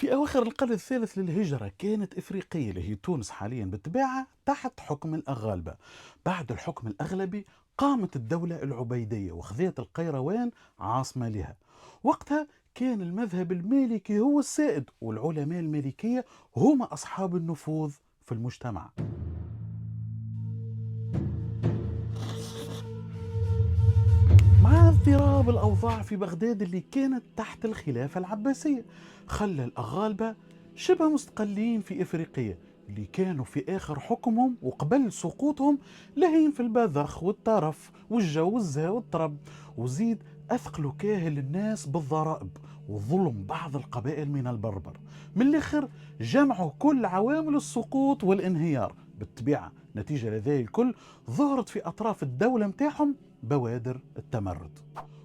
في أواخر القرن الثالث للهجرة كانت إفريقية اللي هي تونس حاليا بالطبيعة تحت حكم الأغالبة. بعد الحكم الأغلبي قامت الدولة العبيدية وخذت القيروان عاصمة لها. وقتها كان المذهب المالكي هو السائد، والعلماء المالكية هم أصحاب النفوذ في المجتمع. مع اضطراب الأوضاع في بغداد اللي كانت تحت الخلافة العباسية، خلى الأغالبة شبه مستقلين في إفريقيا اللي كانوا في آخر حكمهم وقبل سقوطهم لهين في البذخ والترف والجوزة والطرب، وزيد أثقلوا كاهل الناس بالضرائب وظلم بعض القبائل من البربر. من الآخر جمعوا كل عوامل السقوط والانهيار. بالطبيعة نتيجة لذلك الكل ظهرت في أطراف الدولة متاعهم بوادر التمرد.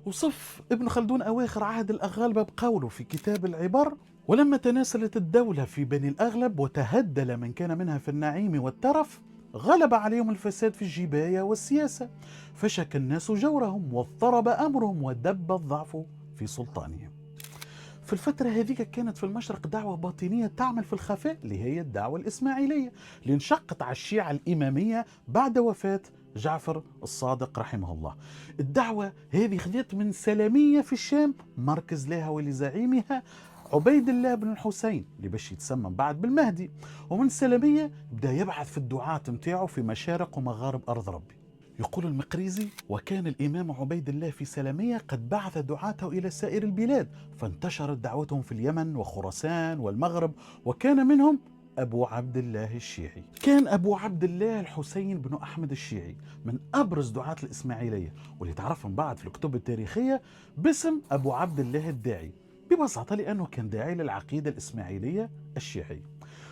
وصف ابن خلدون أواخر عهد الأغالبة بقوله في كتاب العبر: ولما تناسلت الدولة في بني الأغلب وتهدل من كان منها في النعيم والترف، غلب عليهم الفساد في الجباية والسياسة، فشك الناس جورهم واضطرب أمرهم ودب الضعف في سلطانهم. في الفترة هذيك كانت في المشرق دعوة باطنية تعمل في الخفاء اللي هي الدعوة الإسماعيلية، اللي انشقت على الشيعة الإمامية بعد وفاة جعفر الصادق رحمه الله. الدعوة هذه خذت من سلمية في الشام مركز لها ولزعيمها عبيد الله بن الحسين اللي باش يتسمى بعد بالمهدي، ومن سلمية بدا يبعث في الدعاة متاعه في مشارق ومغارب أرض ربي. يقول المقريزي: وكان الإمام عبيد الله في سلمية قد بعث دعاته إلى سائر البلاد، فانتشرت دعوتهم في اليمن وخراسان والمغرب، وكان منهم أبو عبد الله الشيعي. كان أبو عبد الله الحسين بن أحمد الشيعي من أبرز دعاة الإسماعيلية، واللي تعرفهم بعد في الكتب التاريخية باسم أبو عبد الله الداعي، ببساطة لأنه كان داعي للعقيدة الإسماعيلية الشيعية.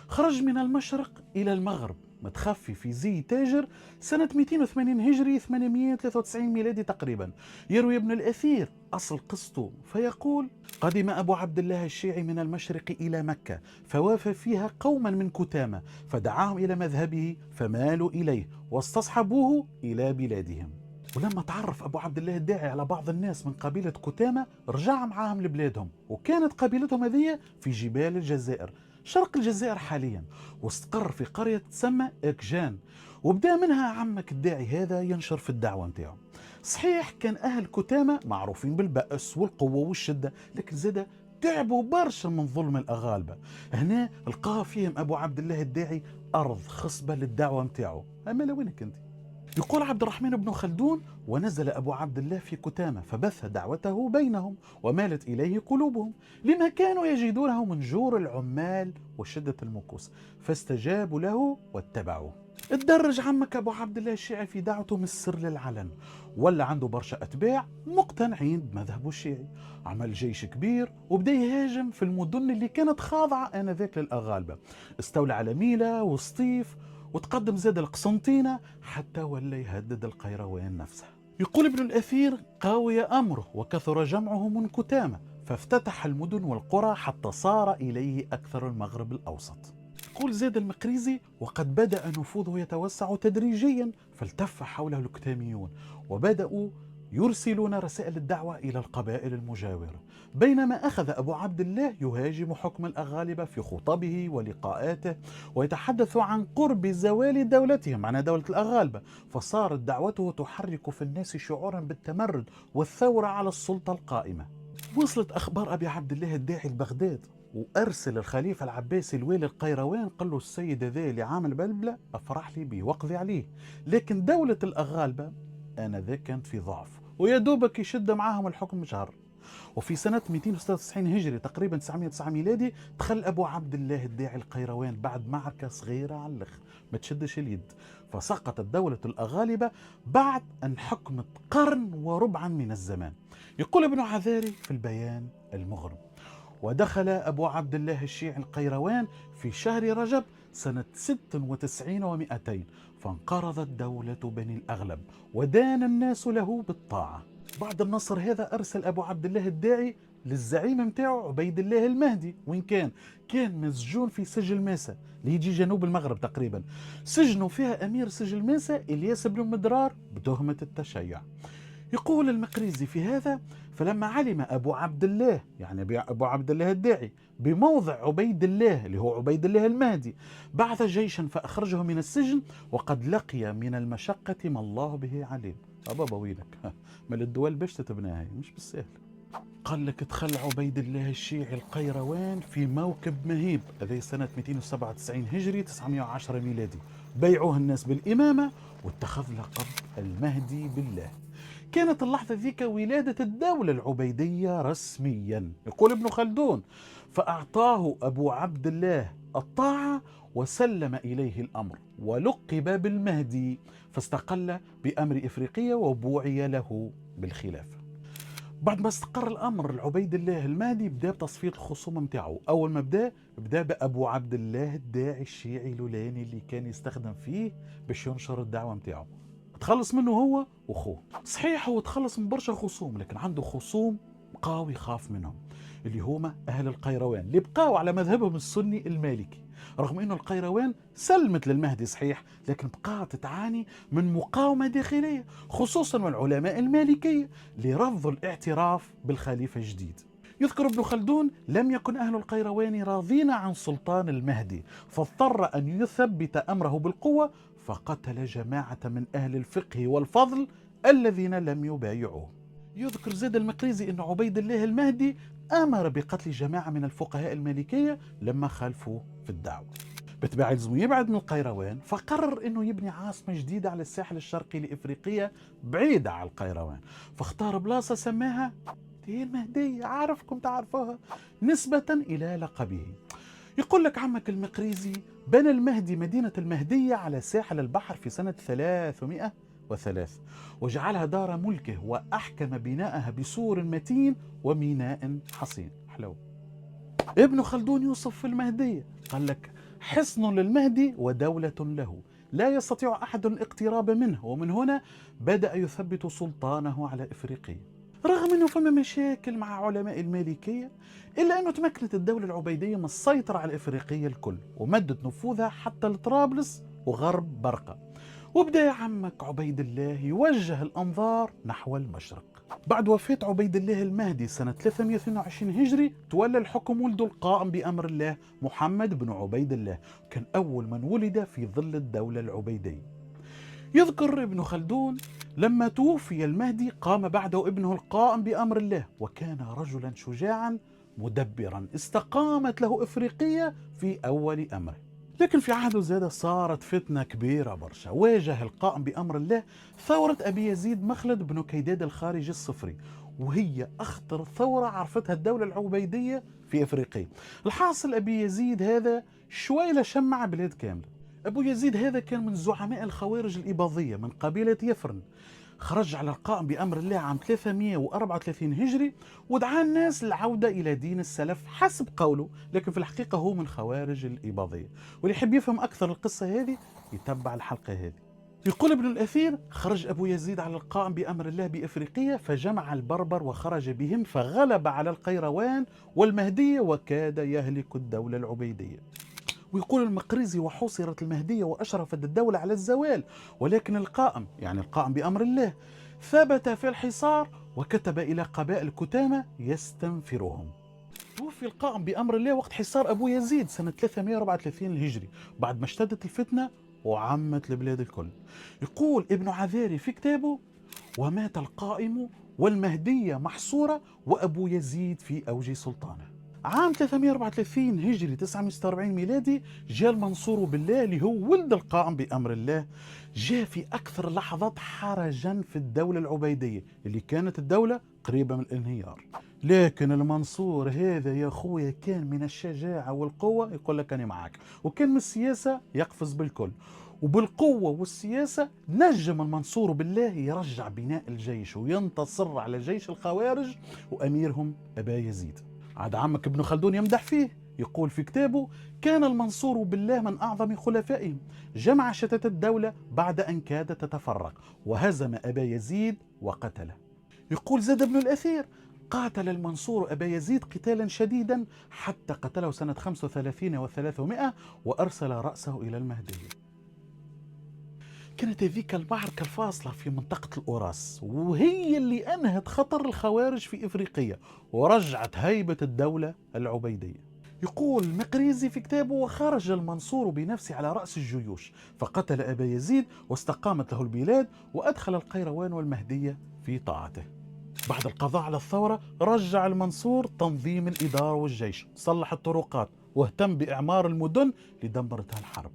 خرج من المشرق إلى المغرب متخفي في زي تاجر سنة 280 هجري 893 ميلادي تقريبا. يروي ابن الأثير أصل قصته فيقول: قدم أبو عبد الله الشيعي من المشرق إلى مكة، فوافى فيها قوما من كتامة، فدعاهم إلى مذهبه فمالوا إليه واستصحبوه إلى بلادهم. ولما تعرف أبو عبد الله الداعي على بعض الناس من قبيلة كتامة رجع معاهم لبلادهم، وكانت قبيلتهم هذه في جبال الجزائر شرق الجزائر حاليا، واستقر في قرية تسمى إكجان، وبدأ منها عمك الداعي هذا ينشر في الدعوة متاعه. صحيح كان أهل كتامة معروفين بالبأس والقوة والشدة، لكن زاد تعبوا برشا من ظلم الأغالبة. هنا لقى فيهم أبو عبد الله الداعي أرض خصبة للدعوة متاعه. أما لوينك أنت؟ يقول عبد الرحمن بن خلدون: ونزل أبو عبد الله في كتامة فبث دعوته بينهم ومالت إليه قلوبهم، لما كانوا يجدونه من جور العمال وشدة المكوس، فاستجابوا له واتبعوه. اتدرج عمك أبو عبد الله الشيعي في دعوته من السر للعلن، ولا عنده برشا أتباع مقتنعين بمذهبه الشيعي. عمل جيش كبير وبدأ يهاجم في المدن اللي كانت خاضعة آنذاك للأغالبة، استولى على ميلا وسطيف، وتقدم زاد القسنطينة حتى ولا يهدد القيروان نفسه. يقول ابن الأثير: قاوي أمره وكثر جمعه من كتامة، فافتتح المدن والقرى حتى صار إليه أكثر المغرب الأوسط. يقول زاد المقريزي: وقد بدأ نفوذه يتوسع تدريجيا، فالتف حوله الكتاميون وبدأوا يرسلون رسائل الدعوة إلى القبائل المجاورة، بينما أخذ أبو عبد الله يهاجم حكم الأغالبة في خطبه ولقاءاته ويتحدث عن قرب زوال دولتهم، معنى دولة الأغالبة، فصارت دعوته تحرك في الناس شعورا بالتمرد والثورة على السلطة القائمة. وصلت أخبار أبي عبد الله الداعي لبغداد، وأرسل الخليفة العباسي الوالي القيروان قال له: السيد ذا اللي عامل بلبلة أفرح لي بيه واقضي عليه. لكن دولة الأغالبة آنذاك كانت في ضعف ويا دوبك يشد معاهم الحكم شهر. وفي سنة 296 هجري تقريبا 909 ميلادي دخل أبو عبد الله الداعي القيروان بعد معركة صغيرة على الأخ، ما تشدش اليد، فسقطت دولة الأغالبة بعد أن حكمت قرن وربعا من الزمان. يقول ابن عذاري في البيان المغرب: ودخل أبو عبد الله الشيعي القيروان في شهر رجب سنة 96 و200، فانقرضت دولة بني الأغلب ودان الناس له بالطاعة. بعد النصر هذا أرسل أبو عبد الله الداعي للزعيم متاعه عبيد الله المهدي، وين كان مسجون في سجل ماسة اللي يجي جنوب المغرب تقريبا، سجنوا فيها أمير سجل ماسة إلياس بن مدرار بتهمة التشيع. يقول المقريزي في هذا: فلما علم أبو عبد الله، يعني أبو عبد الله الداعي، بموضع عبيد الله اللي هو عبيد الله المهدي، بعث جيشا فأخرجه من السجن، وقد لقي من المشقة ما الله به عليم. أبابا وينك من الدول باش تتبناها، مش بالسهل. قال لك دخل عبيد الله الشيعي القيروان في موكب مهيب، هذه سنة 297 هجري 910 ميلادي. بيعوه الناس بالإمامة واتخذ لقب المهدي بالله. كانت اللحظة ذيك ولادة الدولة العبيدية رسميا. يقول ابن خلدون: فأعطاه أبو عبد الله الطاعة وسلم إليه الأمر ولقب بالمهدي، فاستقل بأمر إفريقيا وبوعي له بالخلافة. بعد ما استقر الامر، العبيد الله المهدي بدا بتصفيه الخصوم نتاعو. اول ما بدا بابو عبد الله الداعي الشيعي الولاني اللي كان يستخدم فيه باش ينشر الدعوه نتاعو. تخلص منه هو وخوه. صحيح هو تخلص من برشا خصوم، لكن عنده خصوم بقاو يخاف منهم، اللي هما اهل القيروان، اللي بقاو على مذهبهم السني المالكي. رغم انه القيروان سلمت للمهدي صحيح، لكن بقات تعاني من مقاومه داخليه، خصوصا من العلماء المالكيه اللي رفضوا الاعتراف بالخليفه الجديد. يذكر ابن خلدون: لم يكن أهل القيروان راضين عن سلطان المهدي، فاضطر أن يثبت أمره بالقوة، فقتل جماعة من أهل الفقه والفضل الذين لم يبايعوه. يذكر زاد المقريزي أن عبيد الله المهدي أمر بقتل جماعة من الفقهاء المالكية لما خالفوه في الدعوة. بالتبع لازم يبعد من القيروان، فقرر انه يبني عاصمة جديدة على الساحل الشرقي لإفريقيا بعيدة على القيروان، فاختار بلاصة سماها هي المهدية، عارفكم تعرفوها، نسبة إلى لقبه. يقول لك عمك المقريزي: بنى المهدي مدينة المهدية على ساحل البحر في سنة 303، وجعلها دار ملكه، وأحكم بناءها بسور متين وميناء حصين. حلو. ابن خلدون يوصف في المهدية، قال لك: حصن للمهدي ودولة له، لا يستطيع أحد الاقتراب منه، ومن هنا بدأ يثبت سلطانه على إفريقيا. رغم أنه فما مشاكل مع علماء المالكية، إلا أنه تمكنت الدولة العبيدية من السيطرة على إفريقيا الكل، ومدت نفوذها حتى لطرابلس وغرب برقة. وبدأ عمك عبيد الله يوجه الأنظار نحو المشرق. بعد وفاة عبيد الله المهدي سنة 322 هجري، تولى الحكم ولده القائم بأمر الله محمد بن عبيد الله، كان أول من ولد في ظل الدولة العبيدية. يذكر ابن خلدون: لما توفي المهدي قام بعده ابنه القائم بأمر الله، وكان رجلا شجاعا مدبرا، استقامت له إفريقيا في أول أمره. لكن في عهده زاد صارت فتنة كبيرة برشا. واجه القائم بأمر الله ثورة أبي يزيد مخلد بن كيداد الخارجي الصفري، وهي أخطر ثورة عرفتها الدولة العبيدية في إفريقيا. الحاصل أبي يزيد هذا شويلة شمع بلاد كاملة. أبو يزيد هذا كان من زعماء الخوارج الإباضية من قبيلة يفرن، خرج على القائم بأمر الله عام 334 هجري، ودعا الناس للعودة إلى دين السلف حسب قوله، لكن في الحقيقة هو من خوارج الإباضية. واللي يحب يفهم أكثر القصة هذه يتبع الحلقة هذه. يقول ابن الأثير: خرج أبو يزيد على القائم بأمر الله بإفريقيا، فجمع البربر وخرج بهم، فغلب على القيروان والمهدية، وكاد يهلك الدولة العبيدية. ويقول المقريزي: وحوصرت المهدية وأشرفت الدولة على الزوال، ولكن القائم، يعني القائم بأمر الله، ثبت في الحصار، وكتب إلى قبائل كتامة يستنفرهم. توفي القائم بأمر الله وقت حصار أبو يزيد سنة 334 الهجري، بعد ما اشتدت الفتنة وعمت البلاد الكل. يقول ابن عذاري في كتابه: ومات القائم والمهدية محصورة، وأبو يزيد في أوج سلطانه. عام 334 هجري 946 ميلادي جاء المنصور بالله اللي هو ولد القائم بأمر الله، جاء في أكثر لحظات حرجا في الدولة العبيدية اللي كانت الدولة قريبة من الانهيار. لكن المنصور هذا يا خويا كان من الشجاعة والقوة، يقول لك أنا معك، وكان من السياسة يقفز بالكل، وبالقوة والسياسة نجم المنصور بالله يرجع بناء الجيش وينتصر على جيش الخوارج وأميرهم أبا يزيد. عاد عمك ابن خلدون يمدح فيه، يقول في كتابه: كان المنصور بالله من أعظم خلفائهم، جمع شتات الدولة بعد أن كادت تتفرق، وهزم أبا يزيد وقتله. يقول زاد ابن الأثير: قاتل المنصور أبا يزيد قتالا شديدا حتى قتله سنة 35 و300، وأرسل رأسه إلى المهدية. كانت هذيك المعركة الفاصلة في منطقة الأوراس، وهي اللي أنهت خطر الخوارج في إفريقيا ورجعت هيبة الدولة العبيدية. يقول المقريزي في كتابه: وخرج المنصور بنفسه على رأس الجيوش فقتل أبا يزيد واستقامت له البلاد، وأدخل القيروان والمهدية في طاعته. بعد القضاء على الثورة رجع المنصور تنظيم الإدارة والجيش، صلح الطرقات واهتم بإعمار المدن لدمرتها الحرب.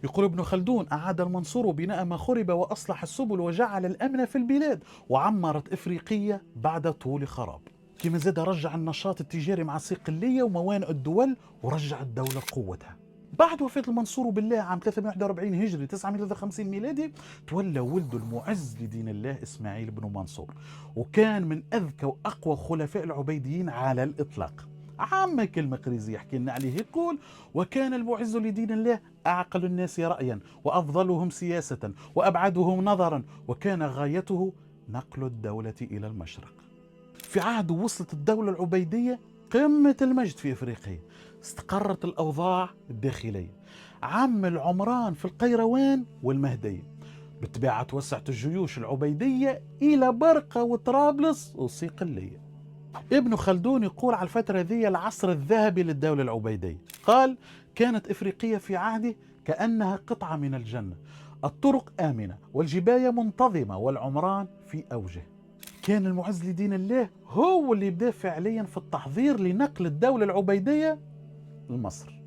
يقول ابن خلدون: أعاد المنصور بناء ما خرب وأصلح السبل وجعل الأمن في البلاد، وعمرت إفريقية بعد طول خراب. كما زاد رجع النشاط التجاري مع صقلية وموانئ الدول، ورجع الدولة قوتها. بعد وفاة المنصور بالله عام 341 هجري 953 ميلادي، تولى ولده المعز لدين الله إسماعيل بن منصور، وكان من أذكى وأقوى خلفاء العبيديين على الإطلاق. عمك المقريزي يحكي لنا عليه يقول: وكان المعز لدين الله أعقل الناس رأيا وأفضلهم سياسة وأبعدهم نظرا، وكان غايته نقل الدولة إلى المشرق. في عهده وصلت الدولة العبيدية قمة المجد في إفريقيا، استقرت الأوضاع الداخلية، عم العمران في القيروان والمهدية. بالطبيعة توسعت الجيوش العبيدية إلى برقة وطرابلس وصقلية. ابن خلدون يقول على الفترة ذي العصر الذهبي للدولة العبيدية. قال: كانت إفريقية في عهده كأنها قطعة من الجنة، الطرق آمنة والجباية منتظمة والعمران في أوجه. كان المعز لدين الله هو اللي بدأ فعليا في التحضير لنقل الدولة العبيدية لمصر.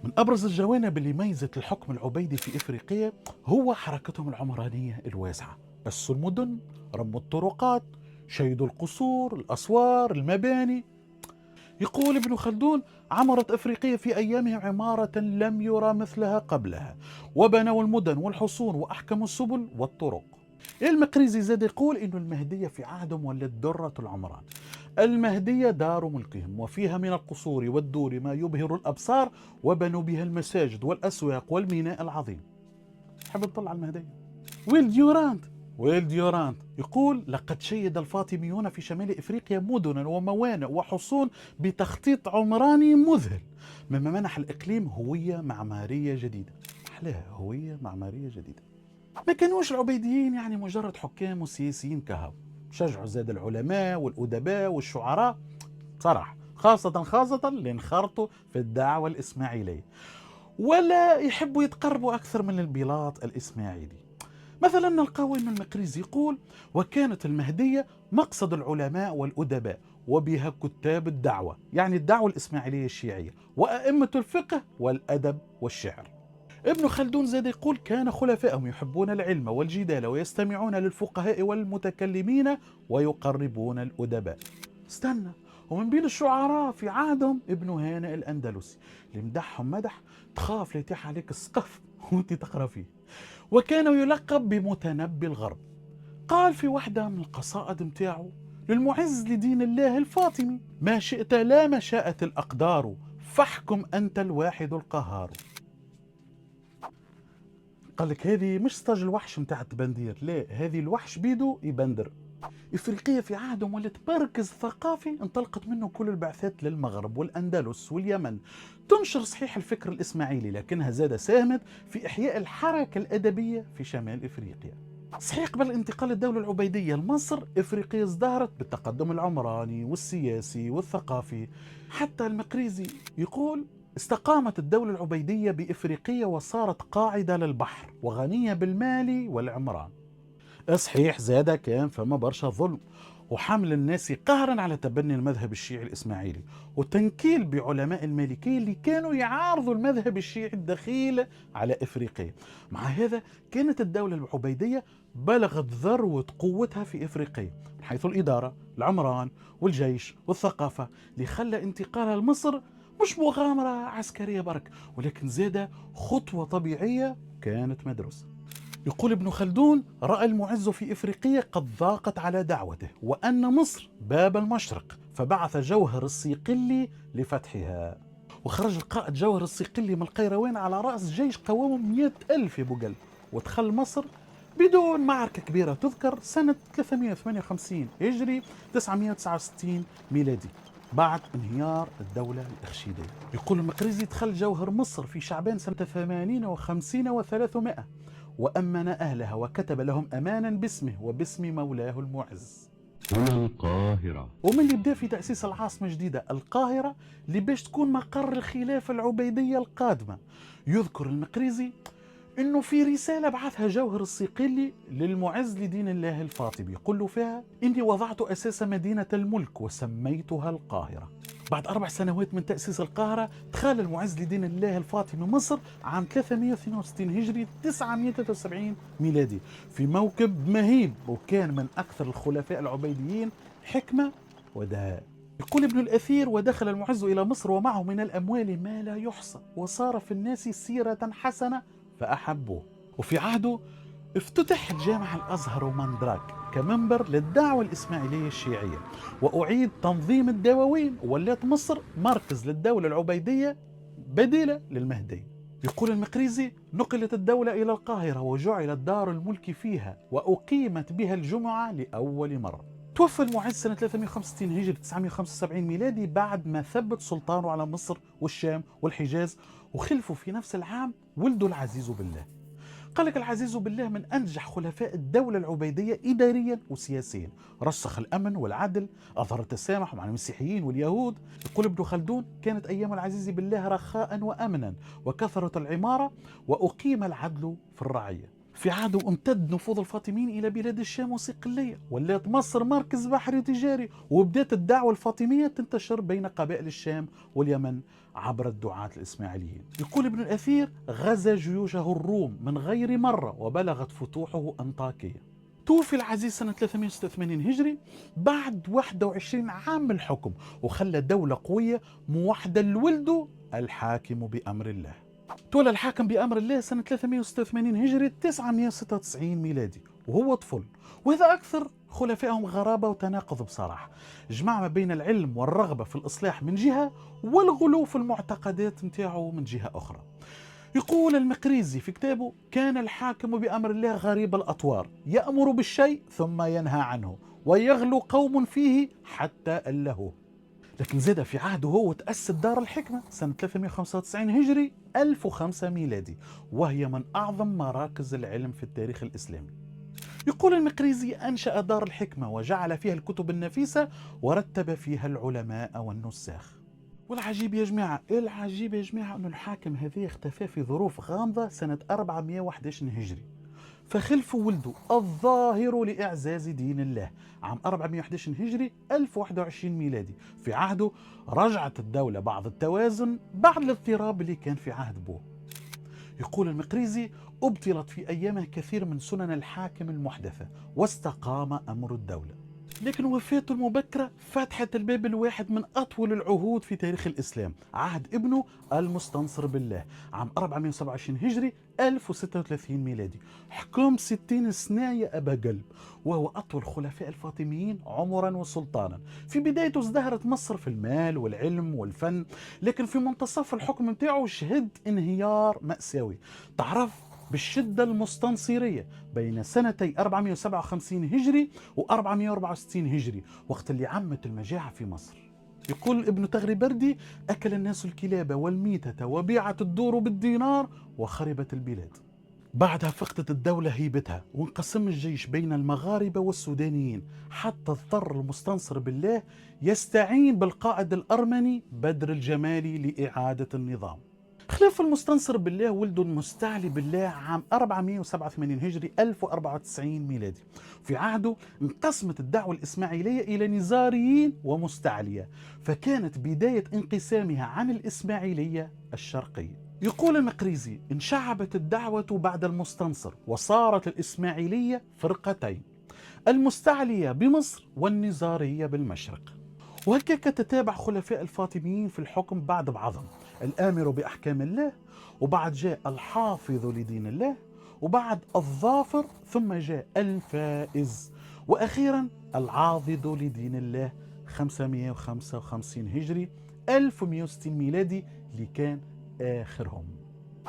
من أبرز الجوانب اللي ميزت الحكم العبيدي في إفريقيا هو حركتهم العمرانية الواسعة: أسسوا المدن، رموا الطرقات، شيدوا القصور، الأسوار، المباني. يقول ابن خلدون: عمرت إفريقيا في أيامهم عمارة لم يرى مثلها قبلها، وبنوا المدن والحصون وأحكموا السبل والطرق. المقريزي زاد يقول إنه المهدية في عهدهم ولت درة العمران. المهدية دار ملكهم، وفيها من القصور والدور ما يبهر الأبصار، وبنوا بها المساجد والأسواق والميناء العظيم. حب نطلع على المهدية. ويل ديورانت يقول: لقد شيد الفاطميون في شمال إفريقيا مدنا وموانئ وحصون بتخطيط عمراني مذهل، مما منح الإقليم هوية معمارية جديدة. أحلاها هوية معمارية جديدة. ما كانوش العبيديين يعني مجرد حكام وسياسيين كهو، شجعوا زاد العلماء والأدباء والشعراء صراحة، خاصة اللي انخرطوا في الدعوة الإسماعيلية ولا يحبوا يتقربوا أكثر من البلاط الإسماعيلي. مثلا نلقاو أن المقريزي يقول: وكانت المهدية مقصد العلماء والأدباء، وبها كتاب الدعوة، يعني الدعوة الإسماعيلية الشيعية، وأئمة الفقه والأدب والشعر. ابن خلدون زاد يقول: كان خلفائهم يحبون العلم والجدال ويستمعون للفقهاء والمتكلمين ويقربون الأدباء. استنى، ومن بين الشعراء في عهدهم ابن هانئ الأندلسي، اللي مدحهم مدح تخاف ليتيح عليك السقف وانت تقرأ فيه. وكان يلقب بمتنبي الغرب. قال في واحدة من القصائد متاعه للمعز لدين الله الفاطمي: ما شئت لا ما شاءت الأقدار، فاحكم أنت الواحد القهار. قال لك هذه مش ستاج الوحش متاع التبندير، لا، هذه الوحش بيدو يبندر. إفريقيا في عهدهم ولات مركز ثقافي انطلقت منه كل البعثات للمغرب والأندلس واليمن، تنشر صحيح الفكر الإسماعيلي، لكنها زاد ساهمت في إحياء الحركة الأدبية في شمال إفريقيا. صحيح قبل انتقال الدولة العبيدية لمصر، إفريقيا ازدهرت بالتقدم العمراني والسياسي والثقافي. حتى المقريزي يقول: استقامت الدولة العبيدية بإفريقيا وصارت قاعدة للبحر وغنية بالمال والعمران. صحيح زاد كان فما برشا ظلم وحمل الناس قهرا على تبني المذهب الشيعي الإسماعيلي، وتنكيل بعلماء المالكية اللي كانوا يعارضوا المذهب الشيعي الدخيل على إفريقيا. مع هذا كانت الدولة العبيدية بلغت ذروة قوتها في إفريقيا من حيث الإدارة، العمران والجيش والثقافة، اللي خلى انتقالها لمصر مش مغامرة عسكرية برك، ولكن زاد خطوة طبيعية كانت مدروسة. يقول ابن خلدون: رأى المعز في إفريقيا قد ضاقت على دعوته، وأن مصر باب المشرق، فبعث جوهر الصقلي لفتحها. وخرج القائد جوهر الصقلي من القيروان على رأس جيش قوامه 100,000 يا بوقل، ودخل مصر بدون معركة كبيرة تذكر سنة 358 هجري 969 ميلادي، بعد انهيار الدولة الإخشيدية. يقول المقريزي: دخل جوهر مصر في شعبان سنة 58 و300، وأمن أهلها وكتب لهم أمانا باسمه وباسم مولاه المعز. هنا القاهرة. ومن اللي بدأ في تأسيس العاصمة الجديدة القاهرة اللي باش تكون مقر الخلافة العبيدية القادمة. يذكر المقريزي انه في رسالة بعثها جوهر الصقلي للمعز لدين الله الفاطمي يقول له فيها: اني وضعت اساس مدينة الملك وسميتها القاهرة. بعد 4 سنوات من تأسيس القاهرة دخل المعز لدين الله الفاطمي مصر عام 362 هجري 973 ميلادي في موكب مهيب، وكان من أكثر الخلفاء العبيديين حكمة ودهاء. يقول ابن الأثير: ودخل المعز إلى مصر ومعه من الأموال ما لا يحصى، وصار في الناس سيرة حسنة فأحبوه. وفي عهده افتتح الجامع الأزهر ومندراك كمنبر للدعوة الإسماعيلية الشيعية، وأعيد تنظيم الدواوين، وولات مصر مركز للدولة العبيدية بديلة للمهدي. يقول المقريزي: نقلت الدولة إلى القاهرة وجعلت دار الملك فيها وأقيمت بها الجمعة لأول مرة. توفى المعز سنة 365 هجري 975 ميلادي بعد ما ثبت سلطانه على مصر والشام والحجاز، وخلفه في نفس العام ولده العزيز بالله. قال لك العزيز بالله من أنجح خلفاء الدولة العبيدية إداريا وسياسيا، رسخ الأمن والعدل، أظهر التسامح مع المسيحيين واليهود. يقول ابن خلدون: كانت أيام العزيز بالله رخاء وأمنا وكثرة العمارة وأقيم العدل في الرعية. في عهده امتد نفوذ الفاطميين إلى بلاد الشام وصقلية، ولات مصر مركز بحري تجاري، وبدأت الدعوة الفاطمية تنتشر بين قبائل الشام واليمن عبر الدعاة الإسماعيليين. يقول ابن الأثير: غزا جيوشه الروم من غير مرة وبلغت فتوحه أنطاكية. توفي العزيز سنة 386 هجري بعد 21 عام من الحكم، وخلى دولة قوية موحدة لولده الحاكم بأمر الله. تولى الحاكم بأمر الله سنة 386 هجري 996 ميلادي وهو طفل، وهذا أكثر خلفائهم غرابة وتناقض بصراحة. جمع ما بين العلم والرغبة في الإصلاح من جهة، والغلو في المعتقدات متاعه من جهة أخرى. يقول المقريزي في كتابه: كان الحاكم بأمر الله غريب الأطوار، يأمر بالشيء ثم ينهى عنه، ويغلو قوم فيه حتى ألهوه. لكن زاد في عهده هو تأسست دار الحكمة سنة 395 هجري 1005 ميلادي، وهي من أعظم مراكز العلم في التاريخ الإسلامي. يقول المقريزي: أنشأ دار الحكمة وجعل فيها الكتب النفيسة ورتب فيها العلماء والنساخ. والعجيب يا جماعة، العجيب يا جماعة أن الحاكم هذه اختفى في ظروف غامضة سنة 411 هجري، فخلف ولده الظاهر لإعزاز دين الله عام 411 هجري 1021 ميلادي. في عهده رجعت الدولة بعض التوازن بعد الاضطراب اللي كان في عهد بوه. يقول المقريزي: أبطلت في أيامه كثير من سنن الحاكم المحدثة واستقام أمر الدولة. لكن وفاته المبكرة فتحت الباب الواحد من أطول العهود في تاريخ الإسلام، عهد ابنه المستنصر بالله عام 427 هجري 1036 ميلادي. حكم 60 سنة يا أبا قلب، وهو أطول خلفاء الفاطميين عمرا وسلطانا. في بدايته ازدهرت مصر في المال والعلم والفن، لكن في منتصف الحكم متاعه شهد انهيار مأساوي تعرف بالشدة المستنصرية بين سنتي 457 هجري و464 هجري، وقت اللي عمت المجاعة في مصر. يقول ابن تغربردي: أكل الناس الكلاب والميتة وبيعت الدور بالدينار وخربت البلاد. بعدها فقدت الدولة هيبتها وانقسم الجيش بين المغاربة والسودانيين، حتى اضطر المستنصر بالله يستعين بالقائد الأرمني بدر الجمالي لإعادة النظام. خلف المستنصر بالله ولده المستعلي بالله عام 487 هجري 1094 ميلادي. في عهده انقسمت الدعوة الإسماعيلية إلى نزاريين ومستعلية، فكانت بداية انقسامها عن الإسماعيلية الشرقية. يقول المقريزي: انشعبت الدعوة بعد المستنصر وصارت الإسماعيلية فرقتين، المستعلية بمصر والنزارية بالمشرق. وهكذا تتابع خلفاء الفاطميين في الحكم بعد بعضهم، الآمر بأحكام الله، وبعد جاء الحافظ لدين الله، وبعد الظافر ثم جاء الفائز، وأخيرا العاضد لدين الله 555 هجري 1160 ميلادي اللي كان آخرهم.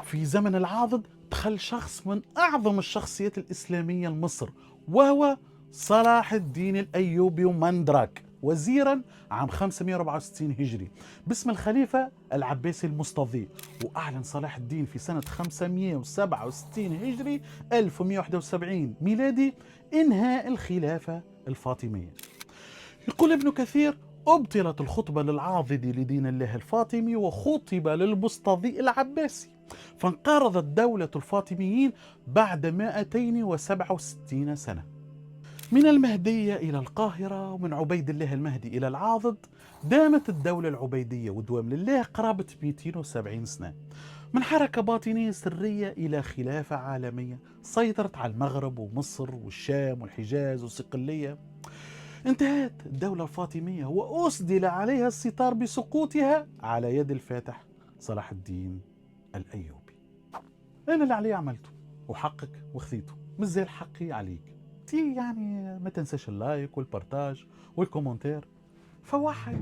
في زمن العاضد دخل شخص من أعظم الشخصيات الإسلامية لمصر، وهو صلاح الدين الأيوبي ومندراك، وزيرا عام 564 هجري باسم الخليفة العباسي المستضيء، وأعلن صلاح الدين في سنة 567 هجري 1171 ميلادي إنهاء الخلافة الفاطمية. يقول ابن كثير: أبطلت الخطبة للعاضد لدين الله الفاطمي وخطب للمستضيء العباسي، فانقرضت دولة الفاطميين بعد 267 سنة. من المهدية إلى القاهرة ومن عبيد الله المهدي إلى العاضد دامت الدولة العبيدية والدوام لله قرابة 270 سنة، من حركة باطنية سرية إلى خلافة عالمية سيطرت على المغرب ومصر والشام والحجاز والصقلية. انتهت الدولة الفاطمية وأسدل عليها الستار بسقوطها على يد الفاتح صلاح الدين الأيوبي. أنا اللي علي عملته وحقك وخذيته، مش زي الحقي عليك. يعني ما تنساش اللايك والبارتاج والكومنتير. فوحي